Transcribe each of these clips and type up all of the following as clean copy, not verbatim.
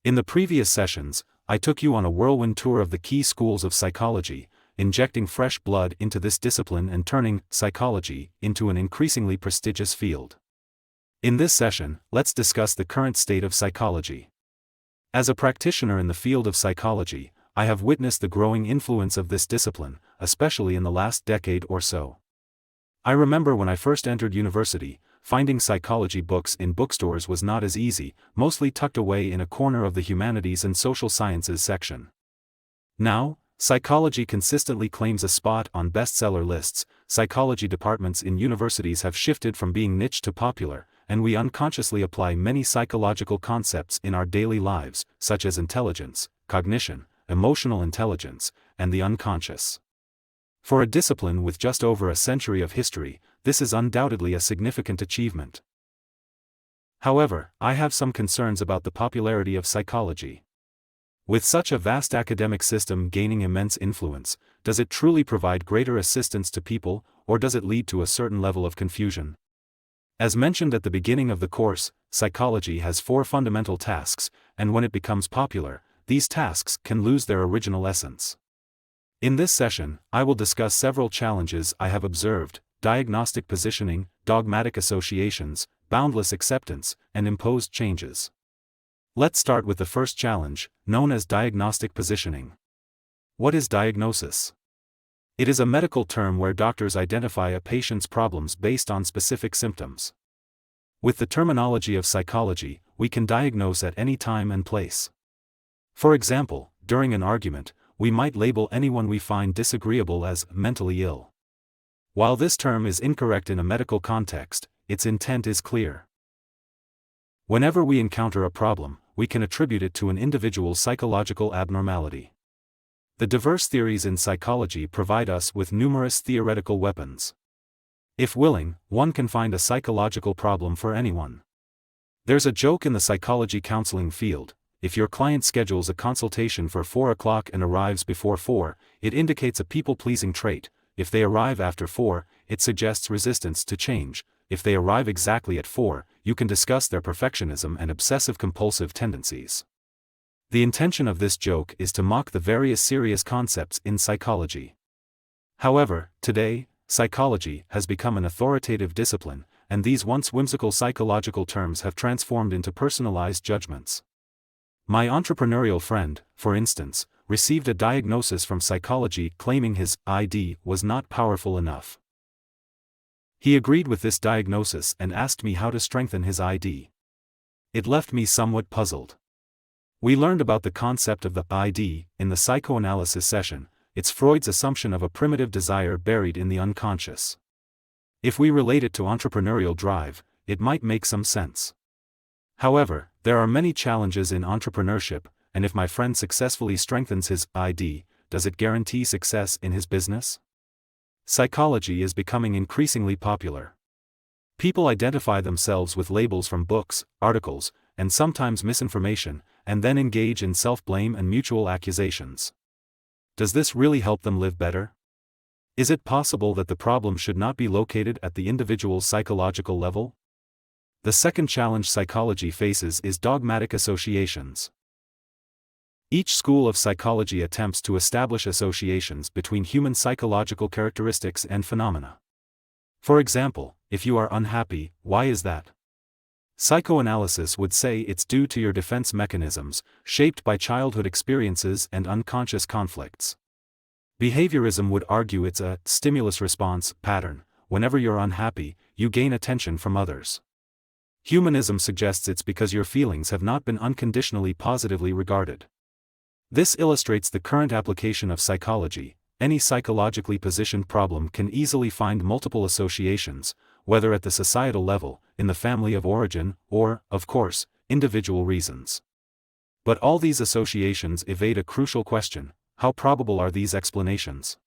In the previous sessions, I took you on a whirlwind tour of the key schools of psychology, injecting fresh blood into this discipline and turning psychology into an increasingly prestigious field. In this session, let's discuss the current state of psychology. As a practitioner in the field of psychology, I have witnessed the growing influence of this discipline, especially in the last decade or so. I remember when I first entered university, finding psychology books in bookstores was not as easy, mostly tucked away in a corner of the humanities and social sciences section. Now, psychology consistently claims a spot on bestseller lists. Psychology departments in universities have shifted from being niche to popular, and we unconsciously apply many psychological concepts in our daily lives, such as intelligence, cognition, emotional intelligence, and the unconscious. For a discipline with just over a century of history, this is undoubtedly a significant achievement. However, I have some concerns about the popularity of psychology. With such a vast academic system gaining immense influence, does it truly provide greater assistance to people, or does it lead to a certain level of confusion? As mentioned at the beginning of the course, psychology has 4 fundamental tasks, and when it becomes popular, these tasks can lose their original essence. In this session, I will discuss several challenges I have observed: diagnostic positioning, dogmatic associations, boundless acceptance, and imposed changes. Let's start with the first challenge, known as diagnostic positioning. What is diagnosis? It is a medical term where doctors identify a patient's problems based on specific symptoms. With the terminology of psychology, we can diagnose at any time and place. For example, during an argument, we might label anyone we find disagreeable as mentally ill. While this term is incorrect in a medical context, its intent is clear. Whenever we encounter a problem, we can attribute it to an individual's psychological abnormality. The diverse theories in psychology provide us with numerous theoretical weapons. If willing, one can find a psychological problem for anyone. There's a joke in the psychology counseling field: if your client schedules a consultation for 4 o'clock and arrives before 4, it indicates a people-pleasing trait. If they arrive after 4, it suggests resistance to change. If they arrive exactly at 4, you can discuss their perfectionism and obsessive-compulsive tendencies. The intention of this joke is to mock the various serious concepts in psychology. However, today, psychology has become an authoritative discipline, and these once whimsical psychological terms have transformed into personalized judgments. My entrepreneurial friend, for instance, received a diagnosis from psychology claiming his ID was not powerful enough. He agreed with this diagnosis and asked me how to strengthen his ID. It left me somewhat puzzled. We learned about the concept of the ID in the psychoanalysis session. It's Freud's assumption of a primitive desire buried in the unconscious. If we relate it to entrepreneurial drive, it might make some sense. However, there are many challenges in entrepreneurship, and if my friend successfully strengthens his ID, does it guarantee success in his business? Psychology is becoming increasingly popular. People identify themselves with labels from books, articles, and sometimes misinformation, and then engage in self-blame and mutual accusations. Does this really help them live better? Is it possible that the problem should not be located at the individual's psychological level? The second challenge psychology faces is dogmatic associations. Each school of psychology attempts to establish associations between human psychological characteristics and phenomena. For example, if you are unhappy, why is that? Psychoanalysis would say it's due to your defense mechanisms, shaped by childhood experiences and unconscious conflicts. Behaviorism would argue it's a stimulus-response pattern. Whenever you're unhappy, you gain attention from others. Humanism suggests it's because your feelings have not been unconditionally positively regarded. This illustrates the current application of psychology. Any psychologically positioned problem can easily find multiple associations, whether at the societal level, in the family of origin, or, of course, individual reasons. But all these associations evade a crucial question: how probable are these explanations?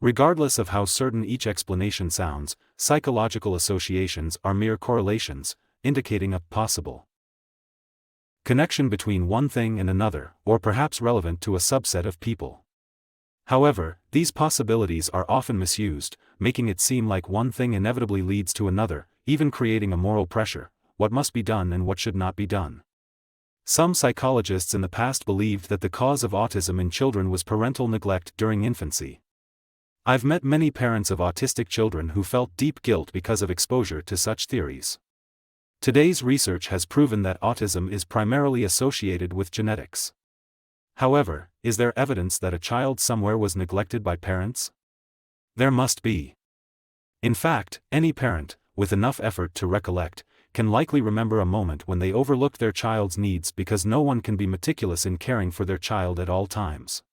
Regardless of how certain each explanation sounds, psychological associations are mere correlations, indicating a possible connection between one thing and another, or perhaps relevant to a subset of people. However, these possibilities are often misused, making it seem like one thing inevitably leads to another, even creating a moral pressure: what must be done and what should not be done. Some psychologists in the past believed that the cause of autism in children was parental neglect during infancy. I've met many parents of autistic children who felt deep guilt because of exposure to such theories. Today's research has proven that autism is primarily associated with genetics. However, is there evidence that a child somewhere was neglected by parents? There must be. In fact, any parent, with enough effort to recollect, can likely remember a moment when they overlooked their child's needs because no one can be meticulous in caring for their child at all times.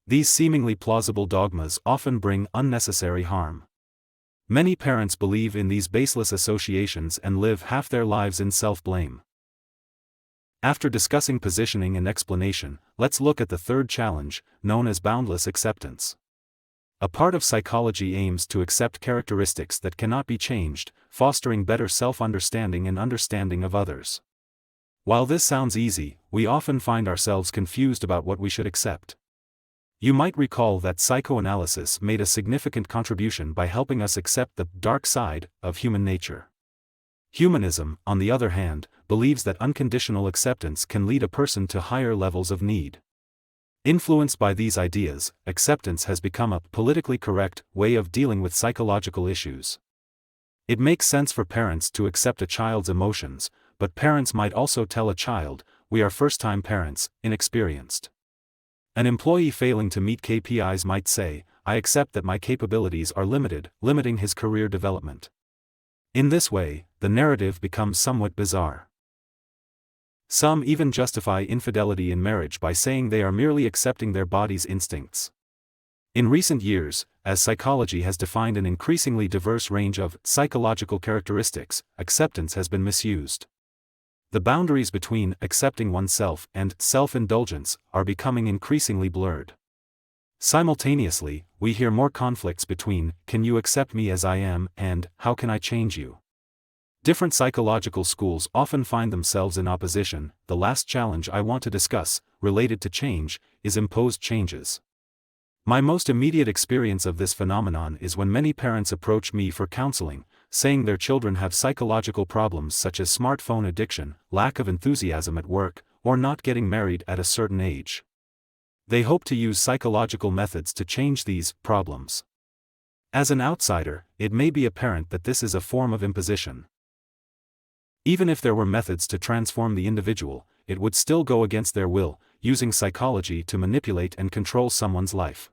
These seemingly plausible dogmas often bring unnecessary harm. Many parents believe in these baseless associations and live half their lives in self-blame. After discussing positioning and explanation, let's look at the third challenge, known as boundless acceptance. A part of psychology aims to accept characteristics that cannot be changed, fostering better self-understanding and understanding of others. While this sounds easy, we often find ourselves confused about what we should accept. You might recall that psychoanalysis made a significant contribution by helping us accept the dark side of human nature. Humanism, on the other hand, believes that unconditional acceptance can lead a person to higher levels of need. Influenced by these ideas, acceptance has become a politically correct way of dealing with psychological issues. It makes sense for parents to accept a child's emotions, but parents might also tell a child, "We are first-time parents, inexperienced." An employee failing to meet KPIs might say, "I accept that my capabilities are limited," limiting his career development. In this way, the narrative becomes somewhat bizarre. Some even justify infidelity in marriage by saying they are merely accepting their body's instincts. In recent years, as psychology has defined an increasingly diverse range of psychological characteristics, acceptance has been misused. The boundaries between accepting oneself and self-indulgence are becoming increasingly blurred. Simultaneously, we hear more conflicts between, "Can you accept me as I am?" and "How can I change you?" Different psychological schools often find themselves in opposition. The last challenge I want to discuss, related to change, is imposed changes. My most immediate experience of this phenomenon is when many parents approach me for counseling, saying their children have psychological problems such as smartphone addiction, lack of enthusiasm at work, or not getting married at a certain age. They hope to use psychological methods to change these problems. As an outsider, it may be apparent that this is a form of imposition. Even if there were methods to transform the individual, it would still go against their will, using psychology to manipulate and control someone's life.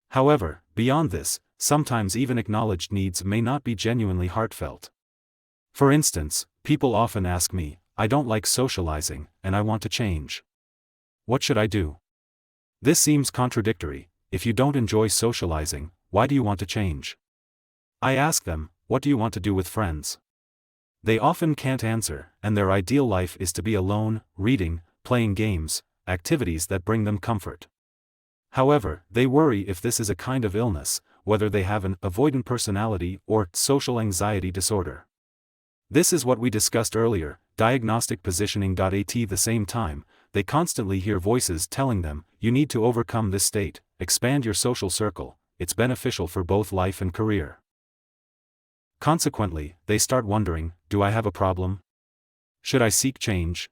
However, beyond this, sometimes even acknowledged needs may not be genuinely heartfelt. For instance, people often ask me, "I don't like socializing, and I want to change. What should I do?" This seems contradictory. If you don't enjoy socializing, why do you want to change? I ask them, "What do you want to do with friends?" They often can't answer, and their ideal life is to be alone, reading, playing games, activities that bring them comfort. However, they worry if this is a kind of illness, whether they have an avoidant personality or social anxiety disorder. This is what we discussed earlier, diagnostic positioning. At the same time, they constantly hear voices telling them, "You need to overcome this state, expand your social circle, it's beneficial for both life and career." Consequently, they start wondering, do I have a problem? Should I seek change?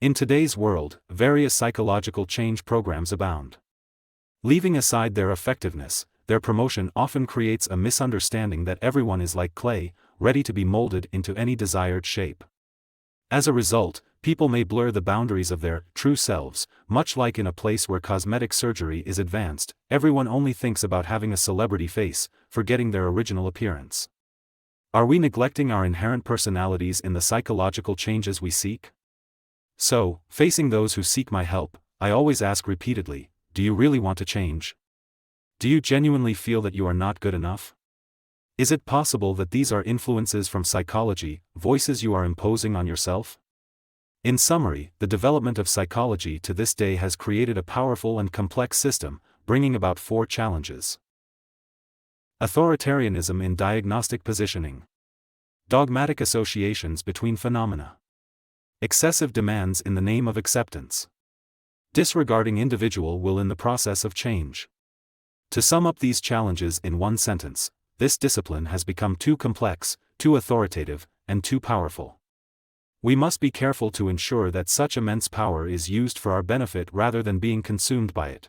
In today's world, various psychological change programs abound. Leaving aside their effectiveness, their promotion often creates a misunderstanding that everyone is like clay, ready to be molded into any desired shape. As a result, people may blur the boundaries of their true selves, much like in a place where cosmetic surgery is advanced, everyone only thinks about having a celebrity face, forgetting their original appearance. Are we neglecting our inherent personalities in the psychological changes we seek? So, facing those who seek my help, I always ask repeatedly, do you really want to change? Do you genuinely feel that you are not good enough? Is it possible that these are influences from psychology, voices you are imposing on yourself? In summary, the development of psychology to this day has created a powerful and complex system, bringing about 4 challenges. Authoritarianism in diagnostic positioning. Dogmatic associations between phenomena. Excessive demands in the name of acceptance. Disregarding individual will in the process of change. To sum up these challenges in one sentence, this discipline has become too complex, too authoritative, and too powerful. We must be careful to ensure that such immense power is used for our benefit rather than being consumed by it.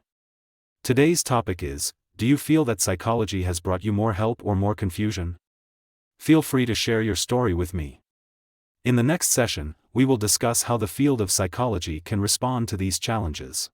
Today's topic is, do you feel that psychology has brought you more help or more confusion? Feel free to share your story with me. In the next session, we will discuss how the field of psychology can respond to these challenges.